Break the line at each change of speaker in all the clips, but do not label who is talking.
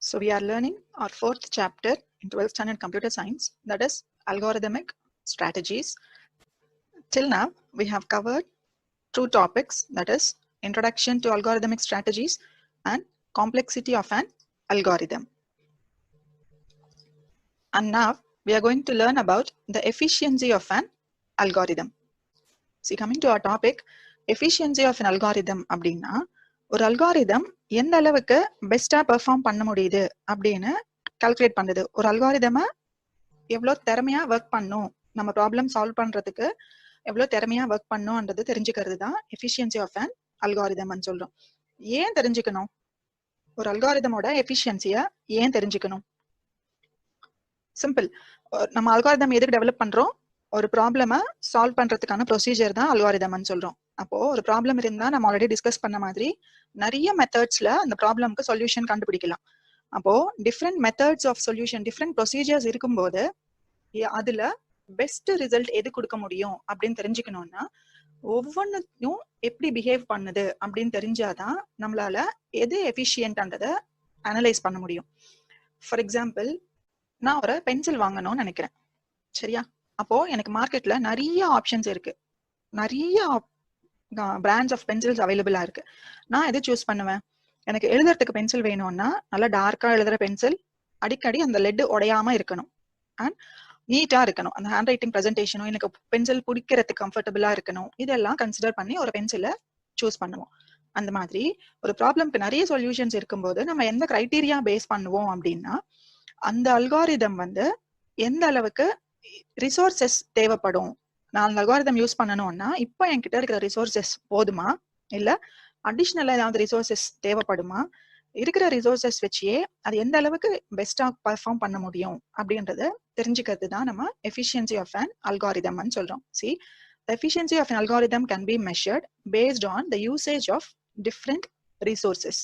So we are learning our fourth chapter in 12th standard computer science, that is algorithmic strategies. Till now, we have covered two topics, that is introduction to algorithmic strategies and complexity of an algorithm. And now we are going to learn about the efficiency of an algorithm. See, coming to our topic, efficiency of an algorithm அப்படின்னா ஒரு algorithm எந்த அளவுக்கு பெஸ்டா perform பண்ண முடியுது அப்படின்னு calculate பண்ணுது. ஒரு அல்காரிதம எவ்வளவு திறமையா ஒர்க் பண்ணும், நம்ம ப்ராப்ளம் சால்வ் பண்றதுக்கு எவ்வளவு திறமையா ஒர்க் பண்ணும்ன்றது தெரிஞ்சுக்கிறது தான் எஃபிஷியன்சி ஆஃப் அன் அல்காரிதம்னு சொல்றோம். ஏன் தெரிஞ்சுக்கணும்? ஒரு அல்காரிதமோட எஃபிஷியன்சிய ஏன் தெரிஞ்சுக்கணும்? சிம்பிள். நம்ம அல்காரிதம் எதுக்கு டெவலப் பண்றோம்? ஒரு ப்ராப்ளம சால்வ் பண்றதுக்கான ப்ரொசீஜர் தான் அல்காரிதம்னு சொல்றோம். அப்போ ஒரு ப்ராப்ளம் இருந்தா நம்ம ஆல்ரெடி டிஸ்கஸ் பண்ண மாதிரி நிறைய மெத்தட்ஸ்ல அந்த ப்ராப்ளம்க்கு சொல்யூஷன் கண்டுபிடிக்கலாம். அப்போ different methods of solution, different procedures இருக்கும்போது அதுல பெஸ்ட் ரிசல்ட் எது கொடுக்க முடியும் அப்படின்னு தெரிஞ்சுக்கணும்னா ஒவ்வொன்றும் எப்படி பிஹேவ் பண்ணுது அப்படின்னு தெரிஞ்சாதான் நம்மளால எது எஃபிஷியன்ட்ன்றதை அனலைஸ் பண்ண முடியும். ஃபார் எக்ஸாம்பிள், நான் ஒரு பென்சில் வாங்கணும்னு நினைக்கிறேன், சரியா? அப்போ எனக்கு மார்க்கெட்ல நிறைய ஆப்ஷன்ஸ் இருக்கு, நிறைய பிராண்ட்ஸ் ஆஃப் பென்சில்ஸ் அவைலபிளா இருக்கு. நான் எது சூஸ் பண்ணுவேன்? எனக்கு எழுதுறதுக்கு பென்சில் வேணும்னா நல்லா டார்க்கா எழுதுற பென்சில், அடிக்கடி அந்த லெட் உடையாம இருக்கணும் அண்ட் நீட்டா இருக்கணும், அந்த ஹேண்ட் ரைட்டிங் பிரசன்டேஷனும் எனக்கு பென்சில் பிடிக்கிறதுக்கு கம்ஃபர்டபுளா இருக்கணும். இதெல்லாம் கன்சிடர் பண்ணி ஒரு பென்சிலை சூஸ் பண்ணுவோம். அந்த மாதிரி ஒரு ப்ராப்ளம்க்கு நிறைய சொல்யூஷன்ஸ் இருக்கும்போது நம்ம எந்த கிரைட்டீரியா பேஸ் பண்ணுவோம் அப்படின்னா அந்த அல்காரிதம் எந்த அளவுக்கு ரிசோர்சஸ் தேவைப்படும். நான் அந்த அல்காரிதம் யூஸ் பண்ணணும்னா இப்போ என்கிட்ட இருக்கிற ரிசோர்சஸ் போதுமா, இல்ல அடிஷ்னலா ஏதாவது ரிசோர்சஸ் தேவைப்படுமா, இருக்கிற ரிசோர்சஸ் வச்சே அது எந்த அளவுக்கு பெஸ்டா பர்ஃபார்ம் பண்ண முடியும் அப்படின்றத தெரிஞ்சுக்கிறது தான் நம்ம எஃபிஷியன்சி ஆஃப் அன் அல்காரிதம்னு சொல்றோம். See, the efficiency of an algorithm can be measured based on the usage of different resources.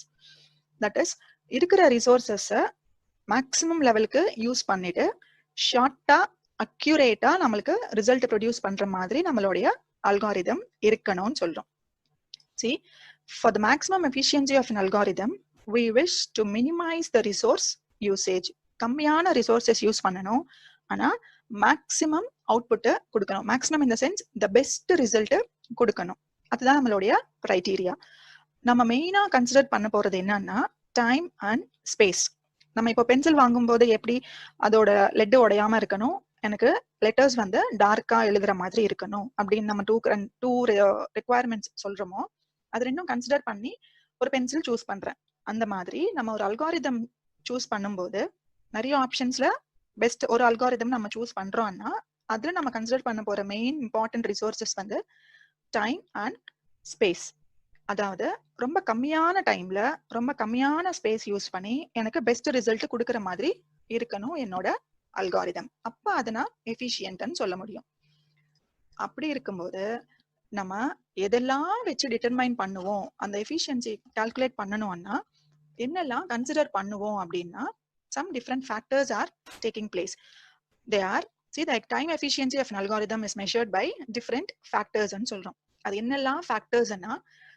That is, இருக்கிற ரிசோர்சஸ மேக்ஸிமம் லெவலுக்கு யூஸ் பண்ணிட்டு ஷார்ட்டா அக்யூரேட்டா நம்மளுக்கு ரிசல்ட் ப்ரொடியூஸ் பண்ற மாதிரி நம்மளுடைய அல்காரிதம் இருக்கணும்னு சொல்றோம். See, for the maximum efficiency of an algorithm, we wish to minimize the resource usage. கம்மியான ரிசோர்சஸ் யூஸ் பண்ணணும், ஆனா மேக்ஸிமம் அவுட்புட் கொடுக்கணும். Maximum in the sense the best result கொடுக்கணும். அதுதான் நம்மளுடைய கிரைட்டீரியா. நம்ம மெயினா கன்சிடர் பண்ண போறது என்னன்னா டைம் அண்ட் ஸ்பேஸ். நம்ம இப்போ பென்சில் வாங்கும்போது எப்படி அதோட லெட் உடையாம இருக்கணும், எனக்கு லெட்டர்ஸ் டார்க்கா எழுதுற மாதிரி இருக்கணும் அப்படின்னு நம்ம டூ ரெக்குவயர்மெண்ட்ஸ் சொல்றோமோ, அது ரெண்டும் கன்சிடர் பண்ணி ஒரு பென்சில் சூஸ் பண்றேன். அந்த மாதிரி நம்ம ஒரு அல்காரிதம் சூஸ் பண்ணும்போது நிறைய ஆப்ஷன்ஸ்ல பெஸ்ட் ஒரு அல்காரிதம் நம்ம சூஸ் பண்றோம்னா அதுல நம்ம கன்சிடர் பண்ண போற main important resources time and space. அதாவது ரொம்ப கம்மியான டைம்ல ரொம்ப கம்மியான ஸ்பேஸ் யூஸ் பண்ணி எனக்கு பெஸ்ட் ரிசல்ட் கொடுக்கற மாதிரி இருக்கணும் என்னோட அல்காரிதம். அப்ப அதை நான் எஃபிஷியன்ட்னு சொல்ல முடியும். அப்படி இருக்கும்போது நம்ம எதெல்லாம் வச்சு டிட்டர்மைன் பண்ணுவோம், அந்த எஃபிஷியன்சி கால்குலேட் பண்ணணும்னா என்னெல்லாம் கன்சிடர் பண்ணுவோம் அப்படின்னா some different factors are taking place. They are, see, the time efficiency of an algorithm is measured by different factors ன்னு சொல்றோம். அது என்னெல்லாம் ஃபேக்டர்ஸ்னா,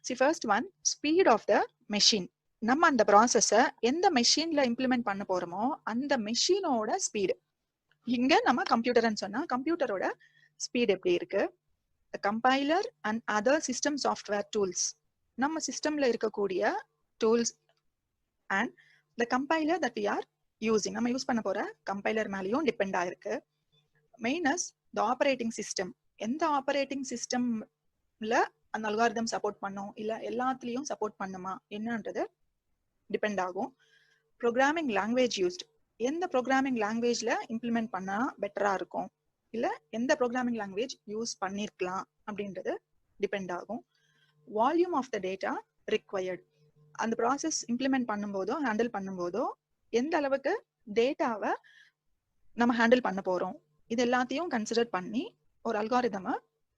see, first one, speed of the machine. நம்ம அந்த ப்ராசஸை எந்த மெஷின்ல இம்ப்ளிமெண்ட் பண்ண போறோமோ அந்த மெஷினோட ஸ்பீடு. இங்க நம்ம கம்ப்யூட்டர்னு சொன்னா கம்ப்யூட்டரோட ஸ்பீட் எப்படி இருக்கு, compiler and other system software tools, நம்ம சிஸ்டம்ல இருக்கக்கூடிய tools and the compiler that we are using, நம்ம யூஸ் பண்ண போற கம்பைலர் மேலேயும் டிபெண்ட் ஆயிருக்கு. மெயினஸ் the operating system, எந்த ஆப்பரேட்டிங் சிஸ்டம்ல அந்த அல்காரிதம் சப்போர்ட் பண்ணும் இல்ல எல்லாத்துலயும் சப்போர்ட் பண்ணுமா என்னன்றது டிபெண்ட் ஆகும். ப்ரோக்ராமிங் லாங்குவேஜ் யூஸ்ட், எந்த ப்ரோக்ராமிங் லாங்குவேஜ்ல இம்ப்ளிமெண்ட் பண்ணா பெட்டரா இருக்கும் இல்ல எந்த ப்ரோக்ராமிங் லாங்குவேஜ் யூஸ் பண்ணிருக்கலாம் அப்படின்றது டிபெண்ட் ஆகும். Volume of the data required, அந்த ப்ராசஸ் இம்ப்ளிமெண்ட் பண்ணும்போதோ ஹேண்டில் பண்ணும்போதோ எந்த அளவுக்கு டேட்டாவை நம்ம ஹேண்டில் பண்ண போறோம், இது எல்லாத்தையும் கன்சிடர் பண்ணி ஒரு அல்காரிதம்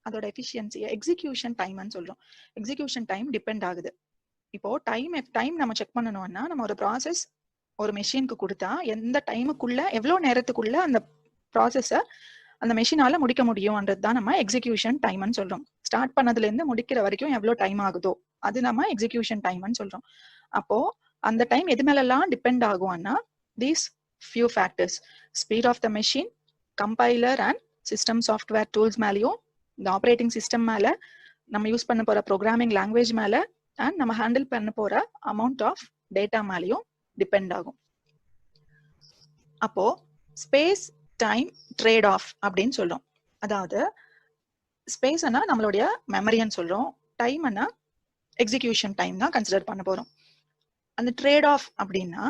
அதோட எஃபிஷியன்சியை எக்ஸிகியூஷன் டைம்னு சொல்றோம். எக்ஸிகியூஷன் டைம் டிபெண்ட் ஆகுது. இப்போ டைம் நம்ம செக் பண்ணணும்னா நம்ம ஒரு ப்ராசஸ் ஒரு மெஷினுக்கு கொடுத்தா எந்த டைமுக்குள்ள எவ்வளவு நேரத்துக்குள்ள அந்த ப்ராசஸை அந்த மெஷினால முடிக்க முடியும்ன்றது தான் நம்ம எக்ஸிகியூஷன் டைம்னு சொல்றோம். ஸ்டார்ட் பண்ணதுல இருந்து முடிக்கிற வரைக்கும் எவ்வளவு டைம் ஆகுதோ அது நம்ம எக்ஸிகியூஷன் டைம்னு சொல்றோம். அப்போ அந்த டைம் எது மேலெல்லாம் டிபெண்ட் ஆகும்னா these few factors, speed of the machine, compiler and system software tools மேலேயும், இந்த ஆப்ரேட்டிங் சிஸ்டம் மேல, நம்ம யூஸ் பண்ண போற ப்ரோக்ராமிங் லாங்குவேஜ் மேல, அண்ட் நம்ம ஹேண்டில் பண்ண போற அமௌண்ட் ஆஃப் டேட்டா மேலேயும் டிபெண்ட் ஆகும். அப்போ ஸ்பேஸ் டைம் ட்ரேட் ஆஃப் அப்படின்னு சொல்றோம். அதாவது ஸ்பேஸ்னா நம்மளுடைய மெமரின்னு சொல்றோம், டைம்னா எக்ஸிகியூஷன் டைம் தான் கன்சிடர் பண்ண போறோம். அந்த ட்ரேட் ஆஃப் அப்படின்னா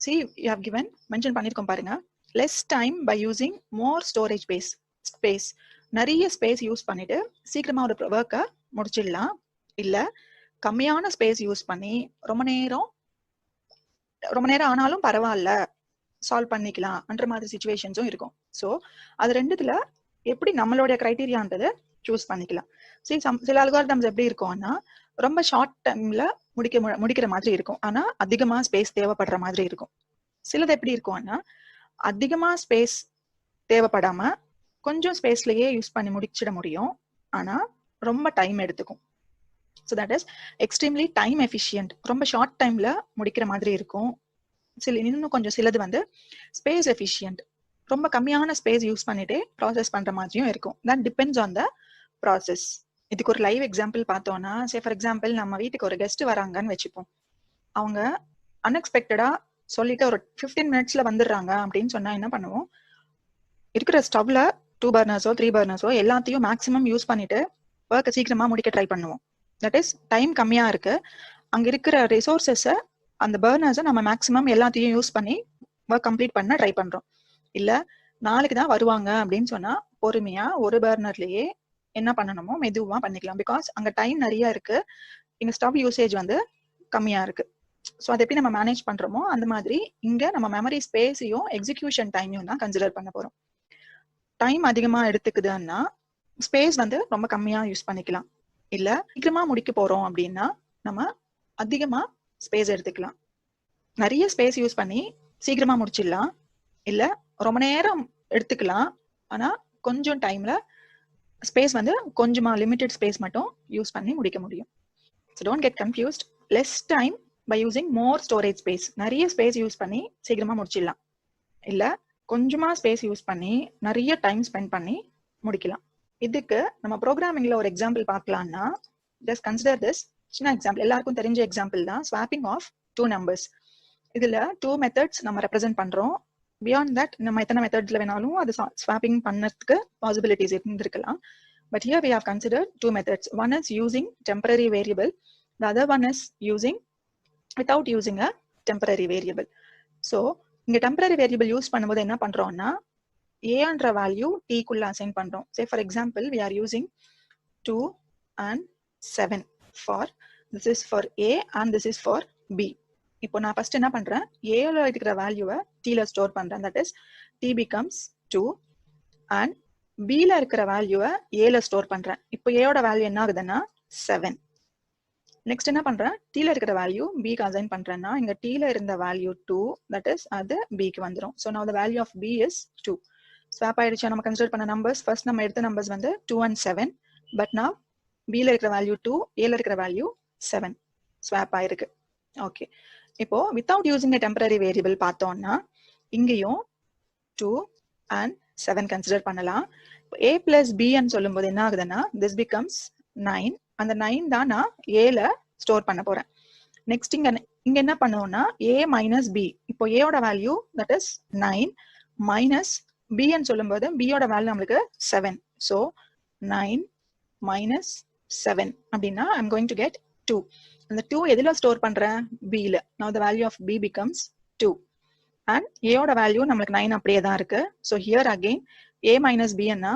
see you have given mention பண்ணிருக்கோம் பாருங்க, less time by using more storage space. நிறைய ஸ்பேஸ் யூஸ் பண்ணிட்டு சீக்கிரமா ஒரு ஒர்க்கை முடிச்சிடலாம், இல்ல கம்மியான ஸ்பேஸ் யூஸ் பண்ணி ரொம்ப நேரம் ஆனாலும் பரவாயில்ல சால்வ் பண்ணிக்கலாம் என்ற மாதிரி சிச்சுவேஷன்ஸும் இருக்கும். ஸோ அது ரெண்டுத்துல எப்படி நம்மளுடைய கிரைட்டீரியான்றது சூஸ் பண்ணிக்கலாம். சில அல்காரிதம்ஸ் எப்படி இருக்கும்னா ரொம்ப ஷார்ட் டைம்ல முடிக்கிற மாதிரி இருக்கும், ஆனா அதிகமா ஸ்பேஸ் தேவைப்படுற மாதிரி இருக்கும். சிலது எப்படி இருக்கும்னா அதிகமா ஸ்பேஸ் தேவைப்படாம கொஞ்சம் ஸ்பேஸ்லயே யூஸ் பண்ணி முடிச்சிட முடியும், ஆனா ரொம்ப டைம் எடுத்துக்கும். So that is extremely time efficient, ரொம்ப ஷார்ட் டைம்ல முடிக்கிற மாதிரி இருக்கும். இன்னும் கொஞ்சம் சிலது வந்து ஸ்பேஸ் எஃபிஷியன்ட், ரொம்ப கம்மியான ஸ்பேஸ் யூஸ் பண்ணிட்டே ப்ராசஸ் பண்ற மாதிரியும் இருக்கும். That depends on the process. இதுக்கு ஒரு லைவ் எக்ஸாம்பிள் பார்த்தோம்னா, சே ஃபார் எக்ஸாம்பிள் நம்ம வீட்டுக்கு ஒரு கெஸ்ட் வராங்கன்னு வச்சுப்போம். அவங்க அன்எக்ஸ்பெக்டடா சொல்லிட்டு ஒரு 15 மினிட்ஸ்ல வந்துடுறாங்க அப்படின்னு சொன்னா என்ன பண்ணுவோம், இருக்கிற ஸ்டவ்ல 2 பர்னர்ஸோ 3 பர்னர்ஸோ எல்லாத்தையும் மேக்ஸிமம் யூஸ் பண்ணிட்டு ஒர்க்கை சீக்கிரமா முடிக்க ட்ரை பண்ணுவோம். தட் இஸ் டைம் கம்மியா இருக்கு, அங்க இருக்கிற ரிசோர்சஸை அந்த பர்னர்ஸை நம்ம மேக்ஸிமம் எல்லாத்தையும் யூஸ் பண்ணி ஒர்க் கம்ப்ளீட் பண்ண ட்ரை பண்றோம். இல்ல நாளைக்கு தான் வருவாங்க அப்படின்னு சொன்னா பொறுமையா ஒரு பர்னர்லயே என்ன பண்ணணுமோ மெதுவா பண்ணிக்கலாம். பிகாஸ் அங்க டைம் நிறைய இருக்கு, இங்க ஸ்டவ் யூசேஜ் வந்து கம்மியா இருக்கு. ஸோ அதை எப்படி நம்ம மேனேஜ் பண்றோமோ அந்த மாதிரி இங்க நம்ம மெமரி ஸ்பேஸையும் எக்ஸிகியூஷன் டைமையும் தான் கன்சிடர் பண்ண போறோம். டைம் அதிகமா எடுத்துக்குதுன்னா ஸ்பேஸ் வந்து ரொம்ப கம்மியா யூஸ் பண்ணிக்கலாம். இல்ல சீக்கிரமா முடிக்க போறோம் அப்படின்னா நம்ம அதிகமா ஸ்பேஸ் எடுத்துக்கலாம். நிறைய ஸ்பேஸ் யூஸ் பண்ணி சீக்கிரமா முடிச்சிடலாம், இல்ல ரொம்ப நேரம் எடுத்துக்கலாம், ஆனா கொஞ்சம் டைம்ல ஸ்பேஸ் வந்து கொஞ்சமா லிமிடெட் ஸ்பேஸ் மட்டும் யூஸ் பண்ணி முடிக்க முடியும். So don't get confused. Less time by using more storage space, நிறைய ஸ்பேஸ் யூஸ் பண்ணி சீக்கிரமா முடிச்சிடலாம், இல்ல கொஞ்சமா ஸ்பேஸ் யூஸ் பண்ணி நிறைய டைம் ஸ்பெண்ட் பண்ணி முடிக்கலாம். இதுக்கு நம்ம ப்ரோக்ராமிங்ல ஒரு எக்ஸாம்பிள் பார்க்கலாம்னா, ஜஸ்ட் கன்சிடர் திஸ் சின்ன எக்ஸாம்பிள், எல்லாருக்கும் தெரிஞ்ச எக்ஸாம்பிள் தான், ஸ்வாப்பிங் ஆஃப் 2 நம்பர்ஸ். இதுல 2 மெத்தட்ஸ் நம்ம ரெப்ரசென்ட் பண்றோம். பியாண்ட் தட் நம்ம எத்தனை மெத்தட்ஸ்ல வேணாலும் அது ஸ்வாப்பிங் பண்ணதுக்கு பாசிபிலிட்டிஸ் இருந்திருக்கலாம். But here we have considered 2 methods. One is using temporary variable, the other one is using without using a temporary variable. So இங்க temporary variable யூஸ் பண்ணும்போது என்ன பண்றோம்னா a என்ற வேல்யூ t குள்ள அசைன் பண்றோம். Say for example we are using 2 and 7 for this is for a and this is for b. இப்போ நான் first என்ன பண்றேன், a ல இருக்கிற வேல்யூவை t ல ஸ்டோர் பண்றேன். That is t becomes 2 and b ல இருக்கிற வேல்யூவை a ல ஸ்டோர் பண்றேன். இப்போ a ஓட வேல்யூ என்ன ஆகுதுன்னா 7. நெக்ஸ்ட் என்ன பண்றேன், t ல இருக்கிற வேல்யூ b க்கு அசைன் பண்றேன்னா இங்க t ல இருந்த வேல்யூ 2, that is அது b க்கு வந்துரும். So now the value of b is 2. Swap ஆயிடுச்சு. நம்ம கன்சிடர் பண்ண நம்பர்ஸ், ஃபர்ஸ்ட் நம்ம எடுத்த நம்பர்ஸ் வந்து 2 and 7, பட் now b ல இருக்கிற வேல்யூ 2, a ல இருக்கிற வேல்யூ 7. ஸ்வாப் ஆயிருக்கு. ஓகே, இப்போ without using a temporary variable பார்த்தோம்னா இங்கேயும் 2 and 7 கன்சிடர் பண்ணலாம். a plus b ன்னு சொல்லும்போது என்ன ஆகுதுன்னா this becomes 9. அந்த 9 தான் நான் a ல ஸ்டோர் பண்ண போறேன். நெக்ஸ்ட் இங்க என்ன பண்ணுவோம்னா a minus b. இப்போ a ஓட value that is 9 minus b ன்னு சொல்லும்போது b ஓட வேல்யூ நம்மளுக்கு 7. So 9 minus 7 அப்படின்னா I'm going to get 2. அந்த 2 எதுல ஸ்டோர் பண்றேன், b ல. Now the value of b becomes 2 and a ஓட வேல்யூ நம்மளுக்கு 9 அப்படியே தான் இருக்கு. So here again a minus b என்ன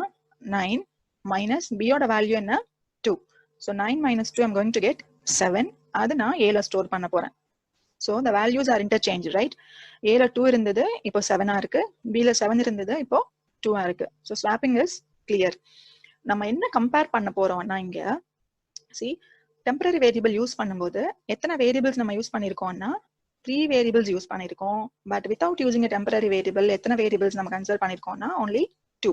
9 minus b ஓட வேல்யூ என்ன 2. So 9 minus 2 I'm going to get 7. அது நான் a ல ஸ்டோர் பண்ண போறேன். So the values are interchanged, right? a ல 2 இருந்தது, இப்போ 7 இருக்கு. b ல 7 இருந்தது, இப்போ 2 இருக்கு. So swapping is clear. நம்ம என்ன கம்பேர் பண்ண போறோம்னா இங்க see temporary variable யூஸ் பண்ணும்போது எத்தனை வேரியபிள்ஸ் நம்ம யூஸ் பண்ணிருக்கோம்னா 3 வேரியபிள்ஸ் யூஸ் பண்ணிருக்கோம். But without using a temporary variable எத்தனை வேரியபிள்ஸ் நம்ம consider பண்ணிருக்கோம்னா only 2.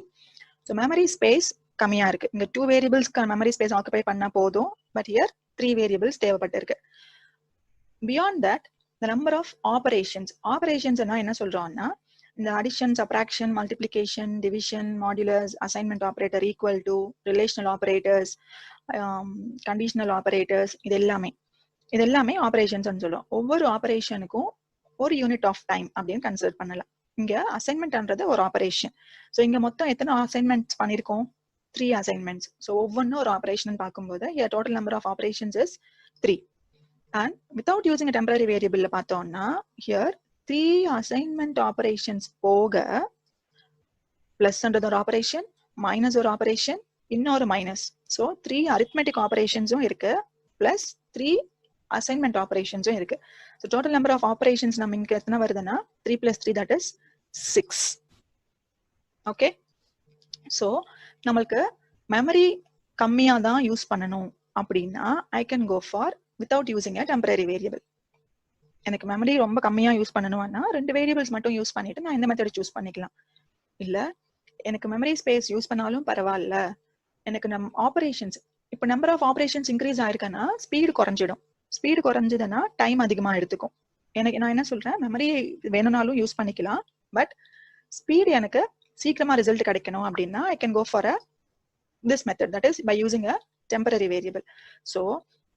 So memory space கம்மியா இருக்கு. இங்க 2 வேரியபிள்ஸ்க்கு மெமரி ஸ்பேஸ் ஆக்குபை பண்ணா போதும், பட் ஹியர் 3 வேரியபிள்ஸ் தேவைப்பட்டிருக்கு. Beyond that the number of operations. Operations என்ன சொல்றோம்னா இந்த addition, subtraction, multiplication, division, modulus, assignment operator, equal to, relational operators, conditional operators, இது எல்லாமே ஆபரேஷன்ஸ் சொல்லுவோம். ஒவ்வொரு ஆபரேஷனுக்கும் ஒரு யூனிட் ஆஃப் டைம் அப்படின்னு கன்சிடர் பண்ணலாம். இங்க அசைன்மெண்ட்ன்றது ஒரு ஆபரேஷன். ஸோ இங்க மொத்தம் எத்தனை அசைன்மெண்ட்ஸ் பண்ணிருக்கோம்? 3 அசைன்மெண்ட்ஸ். ஸோ ஒவ்வொன்றும் ஒரு ஆபரேஷன் பார்க்கும்போது total number of operations is 3. And without using temporary variable பார்த்தோம்னா ஹியர் 3 அசைன்மெண்ட் ஆபரேஷன்ஸ் போக பிளஸ்ன்றது ஒரு ஆபரேஷன், மைனஸ் ஒரு ஆபரேஷன், இன்னொரு மைனஸ். ஸோ 3 அரித்மெட்டிக் ஆபரேஷன்ஸும் இருக்கு, பிளஸ் 3 அசைன்மெண்ட் ஆபரேஷன்ஸும் இருக்கு. So total number of operations நம்ம இங்க எத்தனை வருதுன்னா 3 + 3 that is 6. ஓகே, ஸோ நம்மளுக்கு மெமரி கம்மியா தான் யூஸ் பண்ணணும் அப்படின்னா I can go for without using a temporary variable. எனக்கு மெமரி ரொம்ப கம்மியா யூஸ் பண்ணணும்னா 2 வேரியபிள்ஸ் மட்டும் யூஸ் பண்ணிட்டு நான் இந்த மெத்தட் சூஸ் பண்ணிக்கலாம். இல்ல எனக்கு மெமரி ஸ்பேஸ் யூஸ் பண்ணாலும் பரவாயில்ல, எனக்கு ஆபரேஷன்ஸ் இப்போ நம்பர் ஆஃப் ஆபரேஷன்ஸ் இன்க்ரீஸ் ஆயிருக்கன்னா ஸ்பீடு குறைஞ்சிடும். ஸ்பீடு குறைஞ்சதுன்னா டைம் அதிகமா எடுத்துக்கும். எனக்கு நான் என்ன சொல்றேன், மெமரி வேணும்னாலும் யூஸ் பண்ணிக்கலாம், பட் ஸ்பீடு எனக்கு சீக்கிரமா ரிசல்ட் கிடைக்கணும் அப்படின்னா I can go for this method, that is by using a temporary variable. So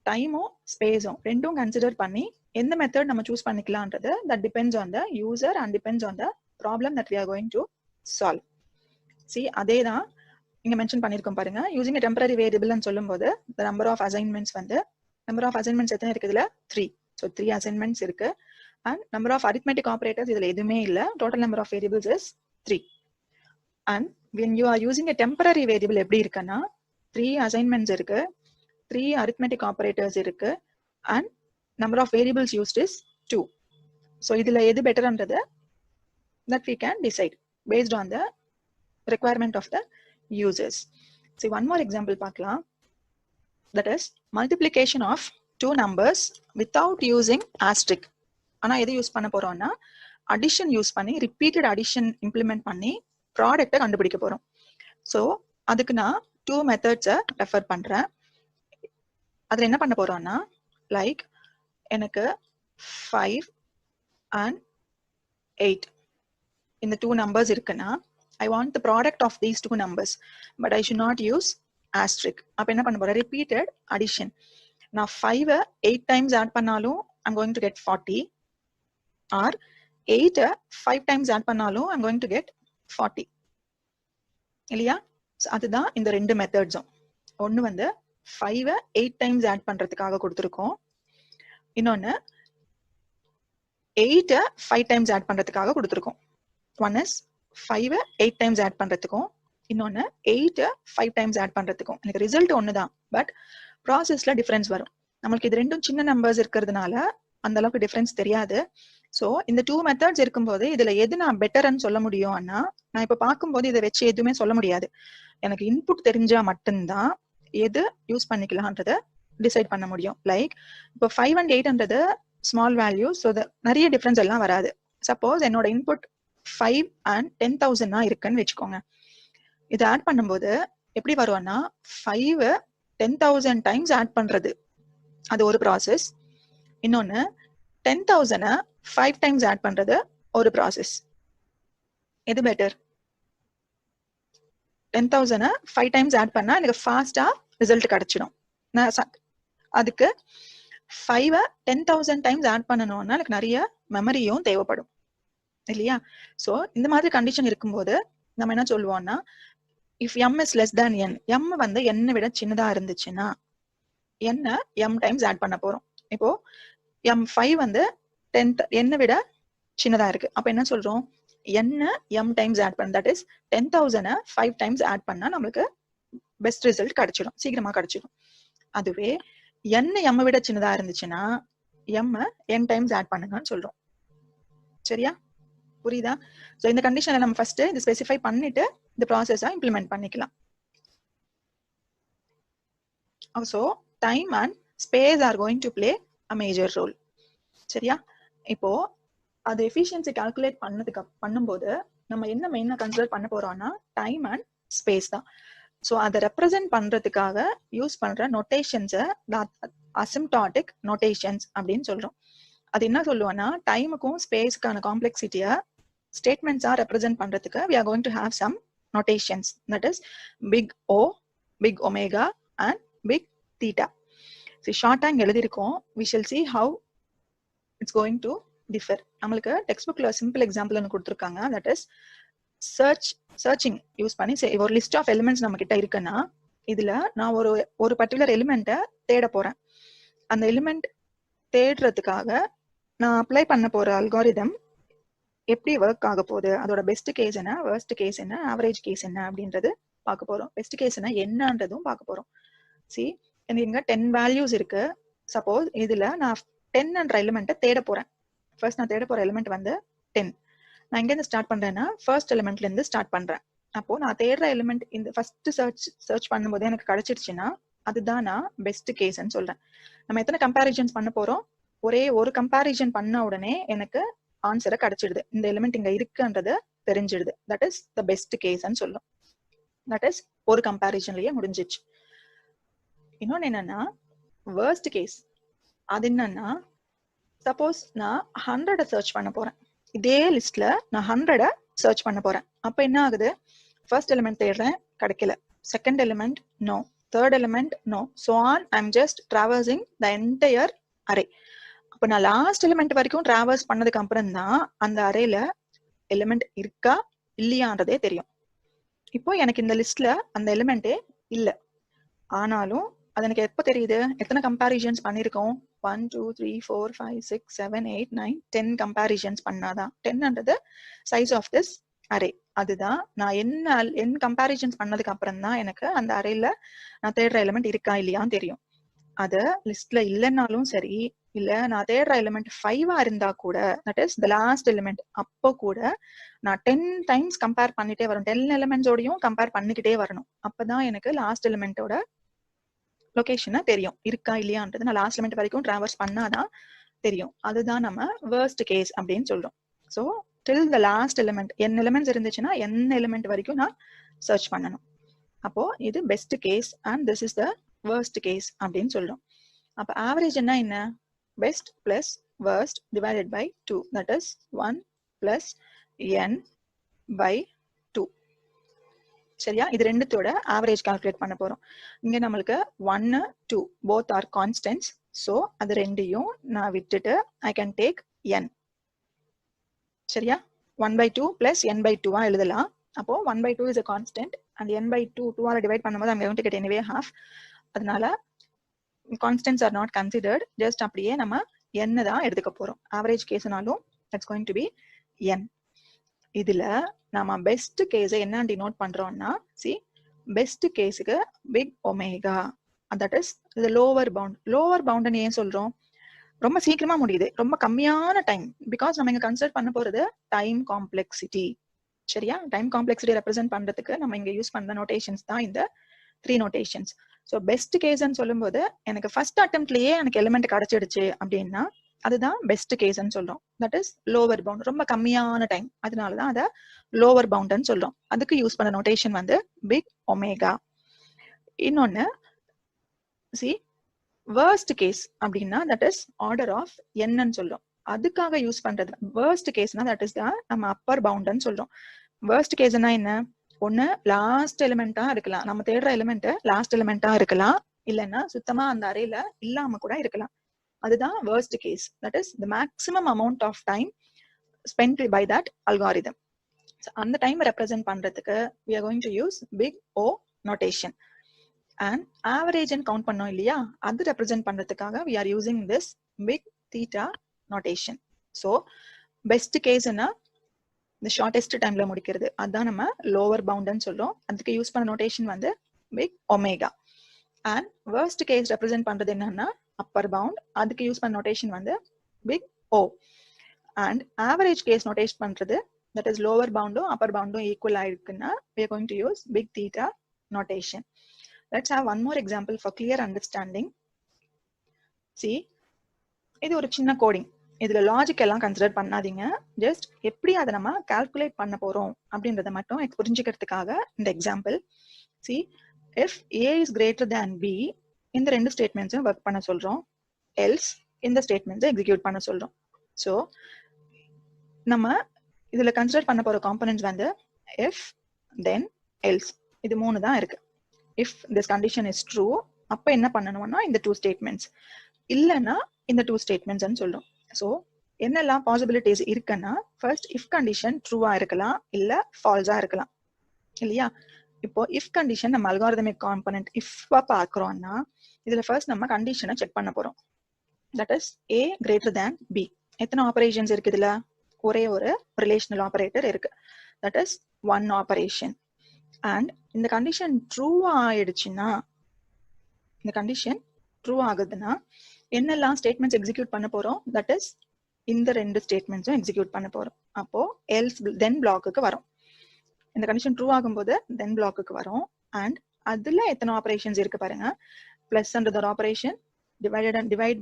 டைமும் ஸ்பேஸும் ரெண்டும் கன்சிடர் பண்ணி எந்த மெத்தட் நம்ம சூஸ் பண்ணிக்கலாம்ன்றது that depends on the user and depends on the problem that we are going to solve. சி அதே தான் இங்க மென்ஷன் பண்ணிருக்கோம் பாருங்க. யூசிங் a டெம்பரரி வேரியபிள்னு சொல்லும்போது the number of assignments number of assignments எத்தனை இருக்கு இதுல 3. so 3 assignments இருக்கு. and number of arithmetic operators இதுல எதுவுமே இல்ல. total number of variables is 3. and when you are using a temporary variable எப்படி இருக்குன்னா 3 assignments இருக்கு, 3 arithmetic operators இருக்கு, and number of variables used is 2. so இதுல எது பெட்டர்ன்றது that we can decide based on the requirement of the users. See one more example பார்க்கலாம். That is multiplication of 2 numbers without using asterisk. ஆனா எது use பண்ண போறோம்னா addition use பண்ணி repeated addition implement பண்ணி ப்ராடக்ட்டை கண்டுபிடிக்க போறோம். ஸோ அதுக்கு நான் 2 மெத்தட்ஸை ரெஃபர் பண்றேன். அதுல என்ன பண்ண போறோம்னா லைக் எனக்கு 5 and 8 இந்த 2 நம்பர்ஸ் இருக்குன்னா I want the product of these 2 numbers, but I should not use asterisk. அப்ப என்ன பண்ண போறேன், repeated addition. நான் 5 8 times add பண்ணாலும் I'm going to get 40, or 8 5 times add பண்ணாலும் I'm going to get 40. இல்லையா? அதுதான் இந்த ரெண்டு மெத்தட்ஸும். ஒன்னு 5 8 times add பண்றதுக்காக கொடுத்துருக்கோம், இன்னொன்னு 8 5 times add பண்றதுக்காக கொடுத்துருக்கோம். ஒன் இஸ் 5 8 times add பண்றதுக்கும், இன்னொன்னு 8 5 times add பண்றதுக்கும். எனக்கு ரிசல்ட் ஒண்ணுதான், பட் ப்ராசஸ்ல டிஃபரன்ஸ் வரும். நம்மளுக்கு இது ரெண்டும் சின்ன நம்பர்ஸ் இருக்கிறதுனால அந்த அளவுக்கு டிஃபரன்ஸ் தெரியாது. ஸோ இந்த 2 மெத்தட்ஸ் இருக்கும்போது இதுல எது நான் பெட்டர்ன்னு சொல்ல முடியும்னா, நான் இப்ப பார்க்கும்போது இதை வச்சு எதுவுமே சொல்ல முடியாது. எனக்கு இன்புட் தெரிஞ்சா மட்டும்தான் எது யூஸ் பண்ணிக்கலாம்ன்றத டிசைட் பண்ண முடியும். லைக் இப்போ 5 and 8ன்றது ஸ்மால் வேல்யூ, ஸோ நிறைய டிஃபரன்ஸ் எல்லாம் வராது. சப்போஸ் என்னோட இன்புட் 5 and 10,000 இருக்குன்னு வச்சுக்கோங்க. இது ஆட் பண்ணும்போது எப்படி வரும்னா 5 10,000 டைம்ஸ் ஆட் பண்றது அது ஒரு ப்ராசஸ், இன்னொன்னு 10,000 5 டைம்ஸ் ஆட் பண்றது ஒரு ப்ராசஸ். எது பெட்டர்? 10,000 5 டைம்ஸ் ஆட் பண்ணா எனக்கு ஃபாஸ்டா ரிசல்ட் கிடைச்சிடும். அதுக்கு 5 10,000 டைம்ஸ் ஆட் பண்ணணும்னா எனக்கு நிறைய மெமரியும் தேவைப்படும் இல்லையா? சோ இந்த மாதிரி கண்டிஷன் இருக்கும்போது நம்ம என்ன சொல்லுவோம்னா if m is less than n, m n விட சின்னதா இருந்துச்சுன்னா n m டைம்ஸ் ஆட் பண்ண போறோம். இப்போ m5 10 n விட சின்னதா இருக்கு, அப்ப என்ன சொல்றோம், n m டைம்ஸ் ஆட் பண்ண, தட் இஸ் 10,000 5 டைம்ஸ் ஆட் பண்ணா நமக்கு பெஸ்ட் ரிசல்ட் கிடைச்சிடும், சீக்கிரமா கிடைச்சிடும். அதுவே n m விட சின்னதா இருந்துச்சுன்னா m n டைம்ஸ் ஆட் பண்ணுங்கன்னு சொல்றோம். சரியா? புரியுதா? சோ இந்த கண்டிஷனை நம்ம ஃபர்ஸ்ட் இது ஸ்பெசிஃபை பண்ணிட்டு இந்த ப்ராசஸை இம்ப்ளிமெண்ட் பண்ணிக்கலாம். Also time and space are going to play a major role. சரியா? இப்போ அது எஃபிஷியன்சி கால்குலேட் பண்ணும்போது நம்ம என்ன மெயினா கன்சிடர் பண்ண போறோம்னா டைம் அண்ட் ஸ்பேஸ் தான். ஸோ அதை ரெப்ரசென்ட் பண்றதுக்காக யூஸ் பண்ற நோட்டேஷன்ஸை அசிம்ப்டாட்டிக் நோட்டேஷன்ஸ் அப்படின்னு சொல்றோம். அது என்ன சொல்லுவோம்னா டைமுக்கும் ஸ்பேஸ்க்கான காம்ப்ளெக்சிட்டியை ஸ்டேட்மெண்ட்ஸா ரெப்ரசென்ட் பண்றதுக்கு we are going to have some notations, that is big O, big omega and big theta. See short ஆ எழுதிருக்கோம். we shall see how it's going to differ. நம்மளுக்கு டெக்ஸ்ட் புக்ல சிம்பிள் எக்ஸாம்பிள் ஒன்று கொடுத்துருக்காங்க, that is சர்ச்சிங் யூஸ் பண்ணி ஒரு list of elements நம்ம கிட்ட இருக்குன்னா இதுல நான் ஒரு பர்டிகுலர் எலிமெண்ட்டை தேட போறேன். அந்த எலிமெண்ட் தேடுறதுக்காக நான் அப்ளை பண்ண போற அல்காரிதம் எப்படி ஒர்க் ஆக போகுது, அதோட பெஸ்ட் கேஸ் என்ன, வர்ஸ்ட் கேஸ் என்ன, ஆவரேஜ் கேஸ் என்ன அப்படின்றது பார்க்க போறோம். பெஸ்ட் கேஸ் என்னன்றதும் பார்க்க போறோம். சி இங்க 10 வேல்யூஸ் இருக்கு. சப்போஸ் இதுல நான் 10 எலிமெண்ட்டை தேட போறேன். ஃபர்ஸ்ட் நான் தேட போற எலிமெண்ட் வந்து 10. நான் எங்க இருந்து ஸ்டார்ட் பண்றேன்னா ஃபர்ஸ்ட் எலிமெண்ட்ல இருந்து ஸ்டார்ட் பண்றேன். அப்போ நான் தேடுற எலிமெண்ட் இந்த ஃபர்ஸ்ட் சர்ச் பண்ணும்போது எனக்கு கிடைச்சிருச்சுன்னா அதுதான் நான் பெஸ்ட் கேஸ்ன்னு சொல்றேன். நம்ம எத்தனை கம்பேரிசன்ஸ் பண்ண போறோம், ஒரே ஒரு கம்பேரிசன் பண்ண உடனே எனக்கு ஆன்சரை கிடைச்சிடுது, இந்த எலிமெண்ட் இங்க இருக்குன்றது தெரிஞ்சிடுது. தட் இஸ் த பெஸ்ட் கேஸ்ன்னு சொல்லும். தட் இஸ் ஒரு கம்பேரிசன்லயே முடிஞ்சிச்சு. இன்னொன்னு என்னன்னா வர்ஸ்ட் கேஸ். அது என்னன்னா சப்போஸ் நான் 100 சர்ச் பண்ண போறேன். இதே லிஸ்ட்ல நான் 100 சர்ச் பண்ண போறேன். அப்ப என்ன ஆகுது, ஃபர்ஸ்ட் எலிமெண்ட் தேடுறேன், கிடைக்கல. Second element no, third element no, so on I'm just traversing the entire array. அப்ப நான் லாஸ்ட் எலிமெண்ட் வரைக்கும் டிராவர்ஸ் பண்ணதுக்கு அப்புறம் தான் அந்த அரேல எலிமெண்ட் இருக்கா இல்லையான்றதே தெரியும். இப்போ எனக்கு இந்த லிஸ்ட்ல அந்த எலிமெண்டே இல்ல, ஆனாலும் அது எனக்கு எப்ப தெரியுது, எத்தனை கம்பேரிசன்ஸ் பண்ணிருக்கோம், 1 2 3 4 5 6 7 8 9 10 கம்பேரிசன்ஸ் பண்ணாதான் 10ன்றது சைஸ் ஆஃப் திஸ் அரே. அதுதான் நான் என்ன கம்பேரிசன்ஸ் பண்ணதுக்கு அப்புறம் தான் எனக்கு அந்த அரேல நான் தேடுற எலிமெண்ட் இருக்கா இல்லையான்னு தெரியும். அது லிஸ்ட்ல இல்லைன்னாலும் சரி, இல்ல நான் தேடுற எலிமெண்ட் 5 இருந்தா கூட, that is the last element, அப்போ கூட நான் 10 டைம்ஸ் கம்பேர் பண்ணிட்டே வரணும், 10 எலிமெண்ட்ஸோடையும் கம்பேர் பண்ணிக்கிட்டே வரணும். அப்பதான் எனக்கு லாஸ்ட் எலிமெண்டோட லொகேஷனை தெரியும், இருக்கா இல்லையான்றது நான் லாஸ்ட் எலிமெண்ட் வரைக்கும் டிராவர்ஸ் பண்ணாதான் தெரியும். அதுதான் நம்ம வர்ஸ்ட் கேஸ் அப்படின்னு சொல்றோம். So till the last element n elements இருந்துச்சுன்னா n எலிமெண்ட் வரைக்கும் நான் சர்ச் பண்ணணும். அப்போ இது best case and this is the worst case அப்படின்னு சொல்றோம். அப்ப ஆவரேஜ் என்ன, best plus worst divided by 2, that is 1 plus n by 2. சரியா, இது ரெண்டுத்தோட ஆவரேஜ் கால்குலேட் பண்ண போறோம். இங்க நம்மளுக்கு 1 2 போத் ஆர் கான்ஸ்டன்ட்ஸ். ஸோ அது ரெண்டையும் நான் விட்டுட்டு ஐ கேன் டேக் n. சரியா, 1/2 பிளஸ் n by 2 எழுதலாம். அப்போ 1/2 is a constant and n by 2 2ஆல டிவைட் பண்ணும்போது I'm going to get anyway half. அதனால constants are not considered. just அப்படியே நம்ம n தான் எடுத்துக்க போறோம். ஆவரேஜ் கேஸ்னாலும் that's going to be n. இதுல நாம பெஸ்ட் கேஸை என்ன டினோட் பண்றோம்னா, see பெஸ்ட் கேஸுக்கு big omega, that is the lower bound. lower bound ஏன் சொல்றோம், ரொம்ப சீக்கிரமா முடியுது, ரொம்ப கம்மியான டைம். பிகாஸ் நம்ம இங்க கன்சிடர் பண்ண போறது டைம் காம்ப்ளெக்சிட்டி. சரியா, டைம் காம்ப்ளெக்சிட்டி ரெப்ரசென்ட் பண்றதுக்கு நம்ம இங்க யூஸ் பண்ற நோட்டேஷன்ஸ் தான் இந்த 3 நோட்டேஷன்ஸ். ஸோ பெஸ்ட் கேஸ்ன்னு சொல்லும்போது எனக்கு ஃபர்ஸ்ட் அட்டெம்ப்ட்லயே எனக்கு எலிமெண்ட் கிடைச்சிடுச்சு அப்படின்னா அதுதான் பெஸ்ட் கேஸ்ன்னு சொல்றோம். தட் இஸ் லோவர் பவுண்ட், ரொம்ப கம்மியான டைம், அதனாலதான் அதை லோவர் பவுண்ட்னு சொல்றோம். அதுக்கு யூஸ் பண்ண நோட்டேஷன் வந்து பிக் ஒமேகா. இன்னொன்னு சி வேர்ஸ்ட் கேஸ் அப்படின்னா தட் இஸ் ஆர்டர் ஆஃப் என்னன்னு சொல்றோம். அதுக்காக யூஸ் பண்றது வேர்ஸ்ட் கேஸ்னா தட் இஸ் தான் நம்ம அப்பர் பவுண்ட்னு சொல்றோம். வேர்ஸ்ட் கேஸ்னா என்ன, ஒண்ணு லாஸ்ட் எலிமெண்டா இருக்கலாம், நம்ம தேடுற எலிமெண்ட் லாஸ்ட் எலிமெண்டா இருக்கலாம், இல்லைன்னா சுத்தமா அந்த அரேல இல்லாம கூட இருக்கலாம். அதுதான் worst case. That is the maximum amount of time spend by that algorithm. அந்த டைம் ரெப்ரசென்ட் பண்றதுக்கு we are going to use big O notation. and average and count பண்ணோம் இல்லையா, அது ரெப்ரசென்ட் பண்றதுக்காக we are using this big theta notation. so best case என்ன, the shortest timeல முடிக்கிறது, அதான் நம்ம lower bound ன்னு சொல்றோம். அதுக்கு யூஸ் பண்ண நோட்டேஷன் வந்து big omega. and worst case represent பண்றது என்னன்னா upper bound, அதுக்கு யூஸ் பண்ண நோட்டேஷன் வந்து big O. and average case notation பண்றது that is lower bound upper bound equal ஆயிருக்குன்னா we are going to use big theta notation. Let's have one more example for clear understanding. See, இது ஒரு சின்ன coding, இதுல logic எல்லாம் consider பண்ணாதீங்க, just எப்படி அதை நம்ம கால்குலேட் பண்ண போறோம் அப்படின்றத மட்டும் புரிஞ்சுக்கிறதுக்காக இந்த example. C if a is greater than b, இந்த ரெண்டு ஸ்டேட்மெண்ட்ஸும் ஒர்க் பண்ண சொல்றோம், எல்ஸ் இந்த ஸ்டேட்மெண்ட்ஸை எக்ஸிக்யூட் பண்ண சொல்றோம். ஸோ நம்ம இதுல கன்சிடர் பண்ண போற காம்பனன்ட்ஸ் வந்து இஃப் தென் எல்ஸ் இது 3 தான் இருக்கு. If this condition is true அப்ப என்ன பண்ணணும்னா இந்த 2 ஸ்டேட்மெண்ட்ஸ், இல்லைன்னா இந்த 2 ஸ்டேட்மெண்ட்ஸ் சொல்றோம். ஸோ என்னெல்லாம் பாசிபிலிட்டிஸ் இருக்குன்னா, ஃபர்ஸ்ட் இஃப் கண்டிஷன் ட்ரூவா இருக்கலாம் இல்ல ஃபால்ஸா இருக்கலாம் இல்லையா. இப்போ இஃப் கண்டிஷன் நம்ம அல்காரிதமிக் காம்பனன்ட் இஃப்பா பார்க்கறோம்னா இதுல ஃபர்ஸ்ட் நம்ம கண்டிஷனை செக் பண்ண போறோம். That is a greater than b. எத்தனை ஆபரேஷன்ஸ் இருக்கு இதுல? ஒரே ஒரு ரிலேஷனல் ஆபரேட்டர் இருக்கு. That is one operation. And இந்த கண்டிஷன் ட்ரூ ஆயிடுச்சுன்னா, இந்த கண்டிஷன் ட்ரூ ஆகுதுன்னா என்னெல்லாம் ஸ்டேட்மெண்ட்ஸ் எக்ஸிக்யூட் பண்ண போறோம்? தட் இஸ் இந்த 2 ஸ்டேட்மெண்ட்ஸும் எக்ஸிக்யூட் பண்ண போறோம். அப்போ எல்ஸ் தென் பிளாக்குக்கு வரும். இந்த கண்டிஷன் ட்ரூ ஆகும்போது தென் பிளாக்குக்கு வரும். அண்ட் அதுல எத்தனை ஆபரேஷன்ஸ் இருக்கு பாருங்க. பிளஸ்ன்றது ஒரு ஆபரேஷன், டிவைட்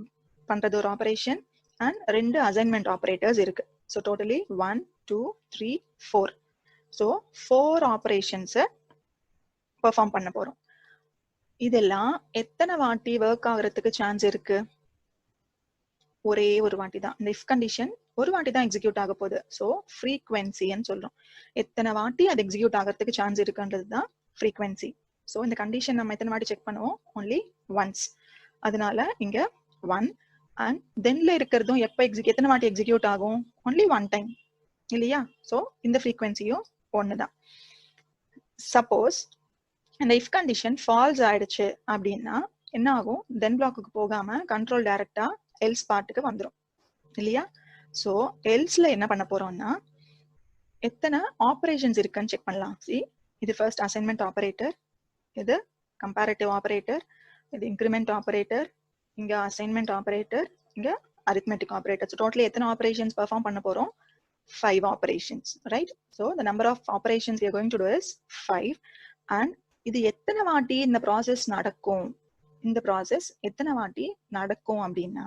பண்றது ஒரு ஆபரேஷன், அண்ட் 2 அசைன்மெண்ட் ஆபரேட்டர்ஸ் இருக்கு. So totally 1 2 3 4. ஸோ 4 ஆபரேஷன்ஸை பெர்ஃபார்ம் பண்ண போறோம். இதெல்லாம் எத்தனை வாட்டி ஒர்க் ஆகுறதுக்கு சான்ஸ் இருக்கு? ஒரே ஒரு வாட்டி தான். இந்த இஃப் கண்டிஷன் ஒரு வாட்டி தான் எக்ஸிக்யூட் ஆக போகுது. ஸோ ஃப்ரீக்வன்சின்னு சொல்றோம். எத்தனை வாட்டி அது எக்ஸிக்யூட் ஆகிறதுக்கு சான்ஸ் இருக்குன்றது தான் ஃப்ரீக்வன்சி. ஸோ இந்த கண்டிஷன் நம்ம எத்தனை வாட்டி செக் பண்ணுவோம்? Only once. அதனால இங்க 1. அண்ட் தென்ல இருக்கிறதும் எப்போ எத்தனை வாட்டி எக்ஸிக்யூட் ஆகும்? ஒன்லி 1 டைம் இல்லையா. ஸோ இந்த ஃப்ரீக்வன்சியும் ஒண்ணுதான். சப்போஸ் இந்த இஃப் கண்டிஷன் ஃபால்ஸ் ஆயிடுச்சு அப்படின்னா என்ன ஆகும்? தென் பிளாக்குக்கு போகாம கண்ட்ரோல் டைரக்டா எல்ஸ் பார்ட்டுக்கு வந்துடும் இல்லையா. ஸோ எல்ஸ்ல என்ன பண்ண போறோம்னா எத்தனை ஆபரேஷன்ஸ் இருக்குன்னு செக் பண்ணலாம். இது ஃபர்ஸ்ட் அசைன்மெண்ட் ஆபரேட்டர், இது கம்பேரிட்டிவ் ஆபரேட்டர், இது இன்க்ரிமெண்ட் ஆபரேட்டர், இங்க அசைன்மெண்ட் ஆபரேட்டர், இங்க அரித்மெட்டிக் ஆபரேட்டர். ஸோ டோட்டலி எத்தனை ஆபரேஷன்ஸ் பெர்ஃபார்ம் பண்ண போறோம்? 5 operations, right? So the number of operations we are going to do is 5. And இது எத்தனை வாட்டி இந்த ப்ராசஸ் நடக்கும்? இந்த ப்ராசஸ் எத்தனை வாட்டி நடக்கும் அப்படின்னா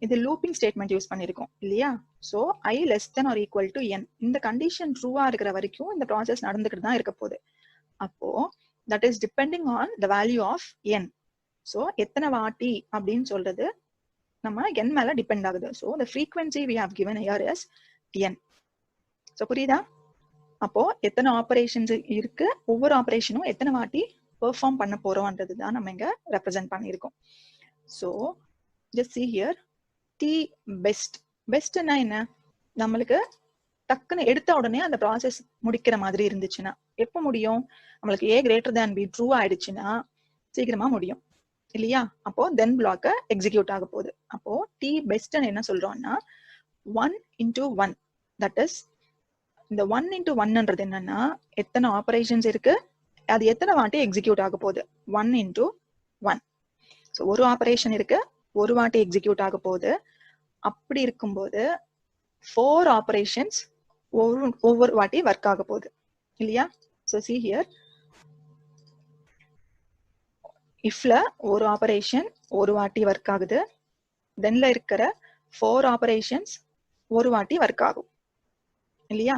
இது லூப்பிங் ஸ்டேட்மெண்ட் யூஸ் பண்ணிருக்கோம் இல்லையா. So i less than or equal to n. இந்த கண்டிஷன் ட்ரூவா இருக்கிற வரைக்கும் இந்த ப்ராசஸ் நடந்துகிட்டு தான் இருக்க போகுது. அப்போ that is depending on the value of n. So எத்தனை வாட்டி அப்படின்னு சொல்றது நம்ம n மேல டிபெண்ட் ஆகுது. So the frequency we have given here is n. So புரியுதா? அப்போ எத்தனை ஆபரேஷன்ஸ் இருக்கு, ஒவ்வொரு ஆபரேஷனும் எத்தனை வாட்டி பெர்ஃபார்ம் பண்ண போறோம்ன்றது தான் நம்ம இங்க ரெப்ரசென்ட் பண்ணியிருக்கோம். So just see here t best. பெஸ்ட்னா என்ன? நம்மளுக்கு டக்குன்னு எடுத்த உடனே அந்த ப்ராசஸ் முடிக்கிற மாதிரி இருந்துச்சுன்னா எப்போ முடியும்? நம்மளுக்கு a greater than b true ஆயிடுச்சுன்னா சீக்கிரமா முடியும் இல்லையா. அப்போ தென் பிளாக் எக்ஸிக்யூட் ஆக போகுது. அப்போ t best என்ன சொல்றோம்னா 1 into 1. தட் இஸ் இந்த 1 into 1ன்றது என்னன்னா எத்தனை ஆபரேஷன்ஸ் இருக்கு, அது எத்தனை வாட்டி எக்ஸிக்யூட் ஆக போகுது? 1 into 1. ஸோ ஒரு ஆபரேஷன் இருக்கு, ஒரு வாட்டி எக்ஸிக்யூட் ஆக போகுது. அப்படி இருக்கும்போது 4 ஆபரேஷன்ஸ் ஒவ்வொரு வாட்டி ஒர்க் ஆக போகுது இல்லையா. ஸோ see here இஃப்ல ஒரு ஆபரேஷன் ஒரு வாட்டி ஒர்க் ஆகுது, தென்ல இருக்கிற 4 ஆபரேஷன்ஸ் ஒரு வாட்டி ஒர்க் ஆகும் இல்லையா.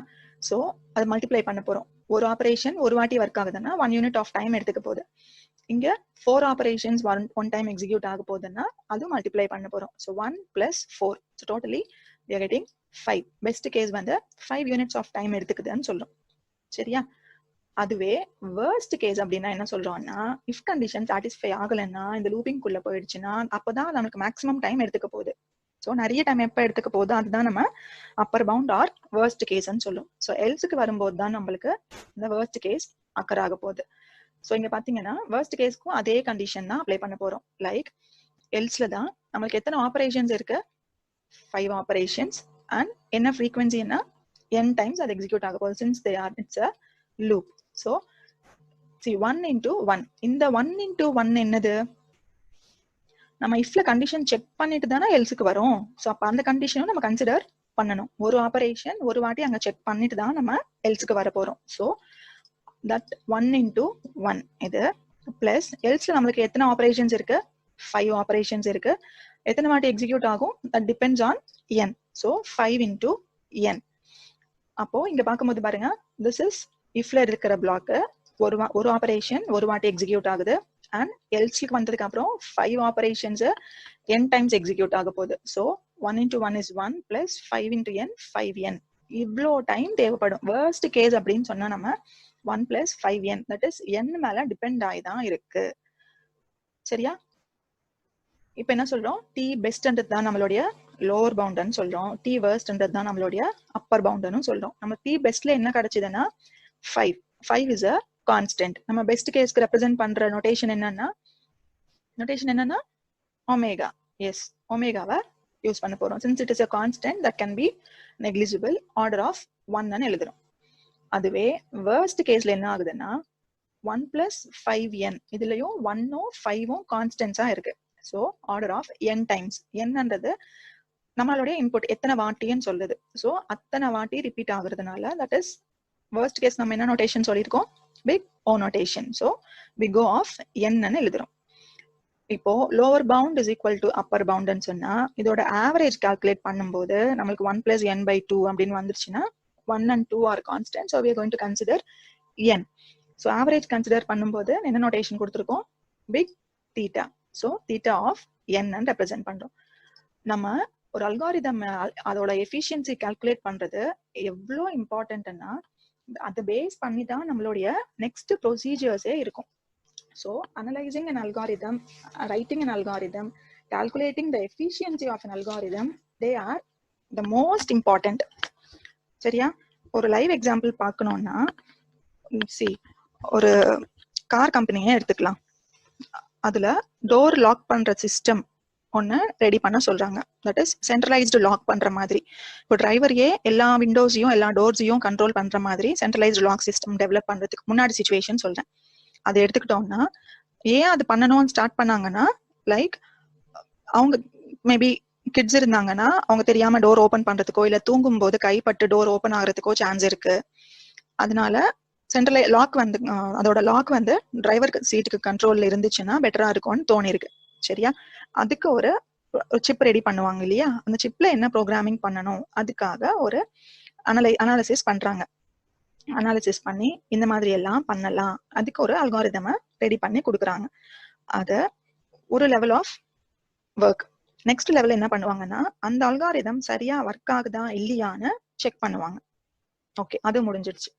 ஸோ அது மல்டிப்ளை பண்ண போறோம். ஒரு ஆபரேஷன் ஒரு வாட்டி ஒர்க் ஆகுதுன்னா 1 யூனிட் ஆஃப் டைம் எடுத்துக்க போகுது. இங்க 4 ஆபரேஷன்ஸ் ஒன் டைம் எக்ஸிக்யூட் ஆக போகுதுன்னா அதுவும் மல்டிப்ளை பண்ண போறோம். So 1 + 4. So totally we are getting 5. Best case வந்து 5 யூனிட்ஸ் ஆஃப் டைம் எடுத்துக்குதுன்னு சொல்றோம் சரியா. அதுவே வேர்ஸ்ட் கேஸ் அப்படின்னா என்ன சொல்றோம்னா இஃப் கண்டிஷன் சாட்டிஸ்ஃபை ஆகலைன்னா இந்த லூப்பிங் குள்ள போயிடுச்சுன்னா அப்பதான் நமக்கு மேக்ஸிமம் டைம் எடுத்துக்க போகுது. ஸோ நிறைய டைம் எப்போ எடுத்துக்க போகுது அதுதான் நம்ம அப்பர் பவுண்ட் ஆர் வேர்ஸ்ட் கேஸ்ன்னு சொல்லுவோம். ஸோ எல்ஸுக்கு வரும்போது தான் நம்மளுக்கு இந்த வேர்ஸ்ட் கேஸ் அக்கர் ஆக போகுது. ஸோ இங்க பாத்தீங்கன்னா வேர்ஸ்ட் கேஸ்க்கும் அதே கண்டிஷன் தான் அப்ளை பண்ண போறோம். லைக் எல்ஸ்ல தான் நம்மளுக்கு எத்தனை ஆபரேஷன்ஸ் இருக்கு? 5 ஆபரேஷன்ஸ். அண்ட் என்ன ஃப்ரீக்வன்சி என்ன? n டைம்ஸ் அது எக்ஸிக்யூட் ஆக போகுது since they are it's a loop. So 1 into 1. இந்த 1 into 1 என்னது? நம்ம இஃப்ல கண்டிஷன் செக் பண்ணிட்டு தானே எல்ஸுக்கு வரும். ஸோ அப்ப அந்த கண்டிஷனும் நம்ம கன்சிடர் பண்ணணும். ஒரு ஆபரேஷன் ஒரு வாட்டி அங்க செக் பண்ணிட்டு தான் நம்ம எல்ஸுக்கு வர போறோம். ஸோ தட் 1 into 1 இது பிளஸ் எல்ஸ்ல நம்மளுக்கு எத்தனை ஆபரேஷன்ஸ் இருக்கு? 5 ஆபரேஷன்ஸ் இருக்கு. எத்தனை வாட்டி எக்ஸிக்யூட் ஆகும்? That depends on n. So 5 into n. அப்போ இங்க பார்க்கும்போது பாருங்க திஸ் இஸ் இஃப்ல இருக்கிற பிளாக். ஒரு ஆபரேஷன் ஒரு வாட்டி எக்ஸிக்யூட் ஆகுது. அண்ட் எல்ஸ்க்கு வந்ததுக்கு அப்புறம் 5 ஆபரேஷன்ஸ் n டைம்ஸ் எக்ஸிக்யூட் ஆக போகுது. So 1 into 1 is 1 plus 5 into n 5n. இவ்வளோ டைம் தேவைப்படும். வேர்ஸ்ட் கேஸ் அப்படின்னு சொன்னா நம்ம 1 plus 5n, that is n மேல டிபெண்ட் ஆகி தான் இருக்கு. சரியா? இப்ப என்ன சொல்றோம்? t பெஸ்ட்ன்றது தான் நம்மளுடைய லோவர் பவுண்ட்னு சொல்றோம், t worstன்றது தான் நம்மளுடைய அப்பர் பவுண்ட்னு சொல்றோம். நம்ம t பெஸ்ட்ல என்ன கிடைச்சதுன்னா 5. 5 is a constant. நம்ம பெஸ்ட் கேஸ்க்கு ரெப்ரசென்ட் பண்ற நோட்டேஷன் என்னன்னா ஒமேகா. எஸ், ஒமேகாவை யூஸ் பண்ண போறோம். since it is a constant that can be negligible, order of 1 ன்னு எழுதுறோம். அதுவே worst கேஸ்ல என்ன ஆகுதுன்னா 1 plus 5n, இதுலயும் 1ம் 5ம் கான்ஸ்டன்ஸா இருக்கு. So order of n times. என்னன்றது நம்மளுடைய இன்புட் எத்தனை வாட்டின்னு சொல்லுது. ஸோ அத்தனை வாட்டி ரிப்பீட் ஆகுறதுனால தட் இஸ் worst கேஸ். நம்ம என்ன நோட்டேஷன் சொல்லியிருக்கோம்? Big O notation. So we go of n ன்னு எழுதுறோம். இப்போ lower bound is equal to upper பவுண்ட்னு சொன்னா இதோட ஆவரேஜ் கால்குலேட் பண்ணும்போது நம்மளுக்கு 1 plus n by 2 அப்படின்னு வந்துருச்சுன்னா 1 and 2 are constant, so we are going to consider n. So average consider பண்ணும்போது என்ன நோட்டேஷன் கொடுத்துருக்கோம்? Big theta. So theta of n ன்னு ரெப்ரசென்ட் பண்றோம். நம்ம ஒரு அல்காரிதம் அதோட எஃபிஷியன்சி கால்குலேட் பண்றது எவ்வளோ இம்பார்ட்டன்ட்னா அதை பேஸ் பண்ணி தான் நம்மளுடைய நெக்ஸ்ட் ப்ரொசீஜர்ஸே இருக்கும். So analyzing an algorithm, writing an algorithm, calculating the efficiency of an algorithm, they are the most important. சரியா? ஒரு லைவ் எக்ஸாம்பிள் பார்க்கணும்னா see, ஒரு கார் கம்பெனியே எடுத்துக்கலாம். அதுல டோர் லாக் பண்ற சிஸ்டம் ஒன்னு ரெடி பண்ண சொல்றாங்க. தட் இஸ் சென்ட்ரலைஸ்டு லாக் பண்ற மாதிரி. இப்போ டிரைவரையே எல்லா விண்டோஸையும் எல்லா டோர்ஸையும் கண்ட்ரோல் பண்ற மாதிரி சென்ட்ரலைஸ்டு லாக் சிஸ்டம் டெவலப் பண்றதுக்கு முன்னாடி சிச்சுவேஷன் சொல்றேன். அதை எடுத்துக்கிட்டோம்னா ஏன் அது பண்ணணும்னு ஸ்டார்ட் பண்ணாங்கன்னா லைக் அவங்க மேபி கிட்ஸ் இருந்தாங்கன்னா அவங்க தெரியாம டோர் ஓபன் பண்றதுக்கோ இல்ல தூங்கும் போது கைப்பட்டு டோர் ஓபன் ஆகுறதுக்கோ சான்ஸ் இருக்கு. அதனால சென்ட்ரல் லாக் வந்து அதோட லாக் வந்து டிரைவர் சீட்டுக்கு கண்ட்ரோல்ல இருந்துச்சுன்னா பெட்டரா இருக்கும்னு தோணி இருக்கு. சரியா? அதுக்கு ஒரு சிப் ரெடி பண்ணுவாங்க இல்லையா? அந்த சிப்ல என்ன ப்ரோக்ராமிங் பண்ணணும் அதுக்காக ஒரு அனாலிசிஸ் பண்றாங்க. அனாலிசிஸ் பண்ணி இந்த மாதிரி எல்லாம் பண்ணலாம், அதுக்கு ஒரு அல்காரிதமை ரெடி பண்ணி கொடுக்குறாங்க. அத ஒரு level of work. Next level என்ன பண்ணுவாங்கன்னா அந்த அல்காரிதம் சரியா ஒர்க் ஆகுதா இல்லையான்னு செக் பண்ணுவாங்க. ஓகே, அது முடிஞ்சிடுச்சு.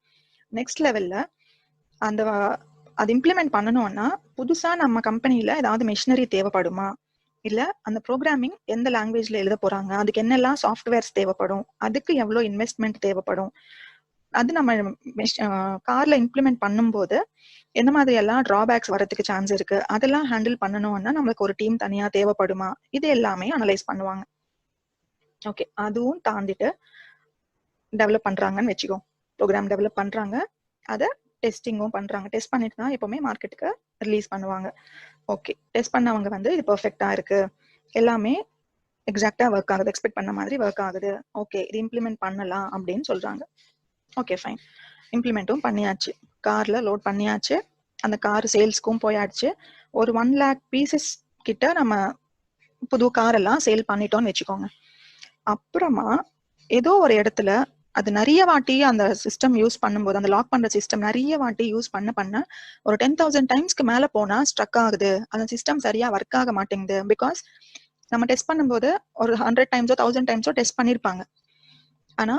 நெக்ஸ்ட் லெவல்ல அந்த அது இம்ப்ளிமெண்ட் பண்ணணும்னா புதுசா நம்ம கம்பெனில ஏதாவது மெஷினரி தேவைப்படுமா, இல்ல அந்த ப்ரோக்ராமிங் எந்த லாங்குவேஜ்ல எழுத போறாங்க, அதுக்கு என்னெல்லாம் சாஃப்ட்வேர்ஸ் தேவைப்படும், அதுக்கு எவ்வளவு இன்வெஸ்ட்மெண்ட் தேவைப்படும், அது நம்ம கார்ல இம்ப்ளிமெண்ட் பண்ணும்போது எந்த மாதிரி எல்லாம் டிராபேக்ஸ் வரதுக்கு சான்ஸ் இருக்கு, அதெல்லாம் ஹேண்டில் பண்ணணும்னா நம்மளுக்கு ஒரு டீம் தனியா தேவைப்படுமா, இது எல்லாமே அனலைஸ் பண்ணுவாங்க. ஓகே, அதுவும் தாண்டிட்டு டெவலப் பண்றாங்கன்னு வச்சுக்கோ. ப்ரோக்ராம் டெவலப் பண்றாங்க, அதை டெஸ்டிங்கும் பண்றாங்க. டெஸ்ட் பண்ணிட்டு தான் எப்பவுமே மார்க்கெட்டுக்கு ரிலீஸ் பண்ணுவாங்க. ஓகே, டெஸ்ட் பண்ணவங்க வந்து இது பெர்ஃபெக்டா இருக்கு, எல்லாமே எக்ஸாக்டா ஒர்க் ஆகுது, எக்ஸ்பெக்ட் பண்ண மாதிரி ஒர்க் ஆகுது, ஓகே இது இம்ப்ளிமெண்ட் பண்ணலாம் அப்படின்னு சொல்றாங்க. ஓகே ஃபைன், இம்ப்ளிமெண்ட்டும் பண்ணியாச்சு, கார்ல லோட் பண்ணியாச்சு, அந்த கார் சேல்ஸ்க்கும் போயாச்சு. ஒரு 1 lakh பீசஸ் கிட்ட நம்ம புது கார் எல்லாம் சேல் பண்ணிட்டோம்னு வச்சுக்கோங்க. அப்புறமா ஏதோ ஒரு இடத்துல அது நிறைய வாட்டி அந்த சிஸ்டம் யூஸ் பண்ணும்போது, அந்த லாக் பண்ற சிஸ்டம் நிறைய வாட்டி யூஸ் பண்ண ஒரு 10,000 டைம்ஸ்க்கு மேல போனா ஸ்ட்ரக் ஆகுது, அந்த சிஸ்டம் சரியா ஒர்க் ஆக மாட்டேங்குது. பிகாஸ் நம்ம டெஸ்ட் பண்ணும்போது ஒரு 100 டைம்ஸோ 1000 டைம்ஸோ டெஸ்ட் பண்ணிருப்பாங்க. ஆனா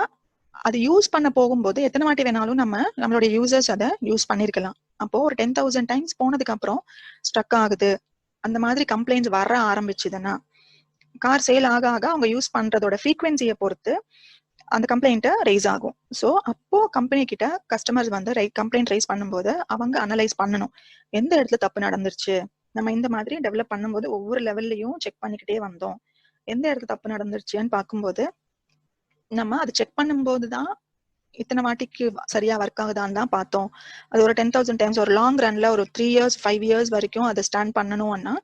அது யூஸ் பண்ண போகும்போது எத்தனை வாட்டி வேணாலும் நம்மளுடைய யூசர்ஸ் அதை யூஸ் பண்ணிருக்கலாம். அப்போ ஒரு 10,000 டைம்ஸ் போனதுக்கு அப்புறம் ஸ்ட்ரக் ஆகுது, அந்த மாதிரி கம்ப்ளைண்ட்ஸ் வர ஆரம்பிச்சுதுன்னா, கார் சேல் ஆக ஆக அவங்க யூஸ் பண்றதோட ஃப்ரீக்வன்சியை பொறுத்து அந்த கம்ப்ளைண்ட்டை ரைஸ் ஆகும். ஸோ அப்போ கம்பெனி கிட்ட கஸ்டமர்ஸ் வந்து கம்ப்ளைண்ட் ரைஸ் பண்ணும்போது அவங்க அனலைஸ் பண்ணணும் எந்த இடத்துல தப்பு நடந்துருச்சு. நம்ம இந்த மாதிரி டெவலப் பண்ணும்போது ஒவ்வொரு லெவல்லையும் செக் பண்ணிக்கிட்டே வந்தோம், எந்த இடத்துல தப்பு நடந்துருச்சுன்னு பார்க்கும்போது நம்ம அது செக் பண்ணும்போது தான் இத்தனை வாட்டிக்கு சரியா ஒர்க் ஆகுதான்னு தான் பார்த்தோம். அது ஒரு 10,000 டைம்ஸ் ஒரு லாங் ரன்ல ஒரு 3 years 5 years வரைக்கும் அதை ஸ்டாண்ட் பண்ணணும்னா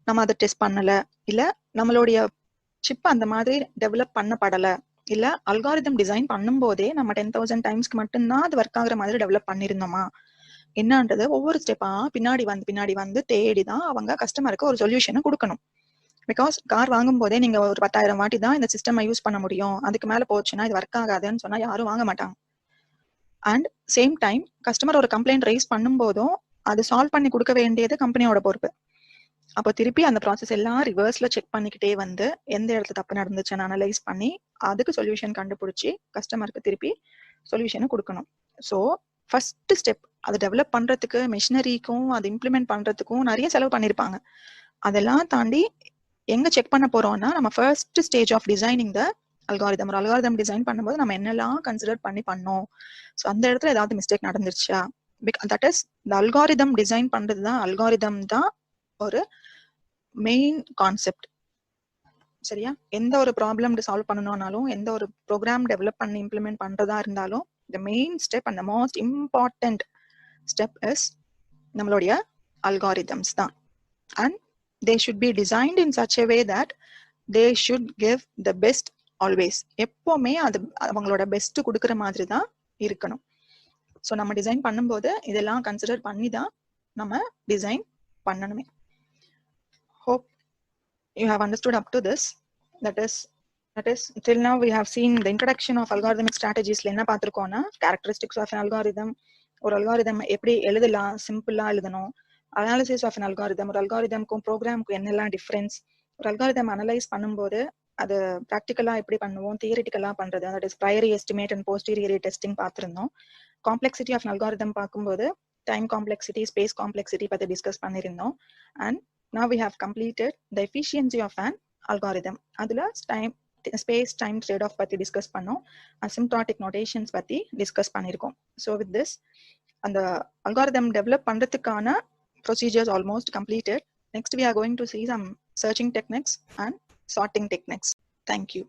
நம்ம அதை டெஸ்ட் பண்ணல, இல்ல நம்மளுடைய சிப் அந்த மாதிரி டெவலப் பண்ணப்படல, இல்ல அல்காரிதம் டிசைன் பண்ணும் போதே நம்ம 10,000 டைம்ஸ்க்கு மட்டும்தான் அது ஒர்க் ஆகுற மாதிரி டெவலப் பண்ணிருந்தோமா என்னன்றது ஒவ்வொரு ஸ்டெப்பா பின்னாடி வந்து தேடிதான் அவங்க கஸ்டமருக்கு ஒரு சொல்யூஷனை கொடுக்கணும். பிகாஸ் கார் வாங்கும் போதே நீங்க ஒரு 10,000 வாட்டி தான் இந்த சிஸ்டம் யூஸ் பண்ண முடியும், அதுக்கு மேல போச்சுன்னா இது ஒர்க் ஆகாதுன்னு சொன்னா யாரும் வாங்க மாட்டாங்க. அண்ட் சேம் டைம் கஸ்டமர் ஒரு கம்ப்ளைண்ட் ரைஸ் பண்ணும் போதும் அது சால்வ் பண்ணி கொடுக்க வேண்டியது கம்பெனியோட பொறுப்பு. அப்போ திருப்பி அந்த ப்ராசஸ் எல்லாம் ரிவர்ஸ்ல செக் பண்ணிக்கிட்டே வந்து எந்த இடத்துல தப்பு நடந்துச்சுன்னு அனலைஸ் பண்ணி அதுக்கு சொல்யூஷன் கண்டுபிடிச்சி கஸ்டமருக்கு திருப்பி சொல்யூஷனை கொடுக்கணும். ஸோ ஃபர்ஸ்ட் ஸ்டெப் அதை டெவலப் பண்றதுக்கு மிஷினரிக்கும் அது இம்ப்ளிமெண்ட் பண்றதுக்கும் நிறைய செலவு பண்ணியிருப்பாங்க. அதெல்லாம் தாண்டி எங்க செக் பண்ண போறோம்னா நம்ம first stage of designing the algorithm. ஒரு அல்காரிதம் டிசைன் பண்ணும்போது நம்ம என்னெல்லாம் கன்சிடர் பண்ணோம், ஸோ அந்த இடத்துல ஏதாவது மிஸ்டேக் நடந்துருச்சா, தட் இஸ் இந்த அல்காரிதம் டிசைன் பண்றது தான், அல்காரிதம் தான் ஒரு மெயின் கான்செப்ட். சரியா? எந்த ஒரு ப்ராப்ளம் சால்வ் பண்ணணும்னாலும் எந்த ஒரு ப்ரோக்ராம் டெவலப் பண்ணி இம்ப்ளிமெண்ட் பண்றதா இருந்தாலும் the main step and the most important step is நம்மளுடைய algorithms தான். And they should be designed in such a way that they should give the best always. எப்பவுமே அது அவங்களோட பெஸ்ட் கொடுக்குற மாதிரி தான் இருக்கணும். ஸோ நம்ம டிசைன் பண்ணும்போது இதெல்லாம் கன்சிடர் பண்ணி தான் நம்ம டிசைன் பண்ணணுமே. Hope you have understood up to this. That is till now we have seen the introduction of algorithmic strategies. என்ன பார்த்திருக்கோம்னா characteristics of an algorithm, ஒரு அல்காரிதம் எப்படி எழுதலாம், சிம்பிளா எழுதணும், அனாலிசிஸ் ஆஃப் an algorithm, ஒரு அல்காரிதம்க்கும் ப்ரோக்ராம்க்கும் என்னெல்லாம் டிஃபரன்ஸ், ஒரு அல்காரிதம் அனலைஸ் பண்ணும்போது அது ப்ராக்டிக்கலா எப்படி பண்ணுவோம், தியரிட்டிக்கலா பண்றது, that is priori estimate and posteriori testing பார்த்திருந்தோம். காம்ப்ளெக்சிட்டி ஆஃப் அல்காரிதம் பார்க்கும்போது டைம் காம்ப்ளெக்சிட்டி, ஸ்பேஸ் காம்ப்ளெக்சிட்டி பத்தி டிஸ்கஸ் பண்ணியிருந்தோம். And now we have completed the efficiency of an algorithm. அதுல ஸ்பேஸ் டைம் ட்ரேட் ஆஃப் பத்தி டிஸ்கஸ் பண்ணோம், அசிம்ப்டாட்டிக் நோட்டேஷன்ஸ் பத்தி discuss பண்ணியிருக்கோம். So with this அந்த அல்காரிதம் டெவலப் பண்றதுக்கான procedures almost completed. Next we are going to see some searching techniques and sorting techniques. Thank you.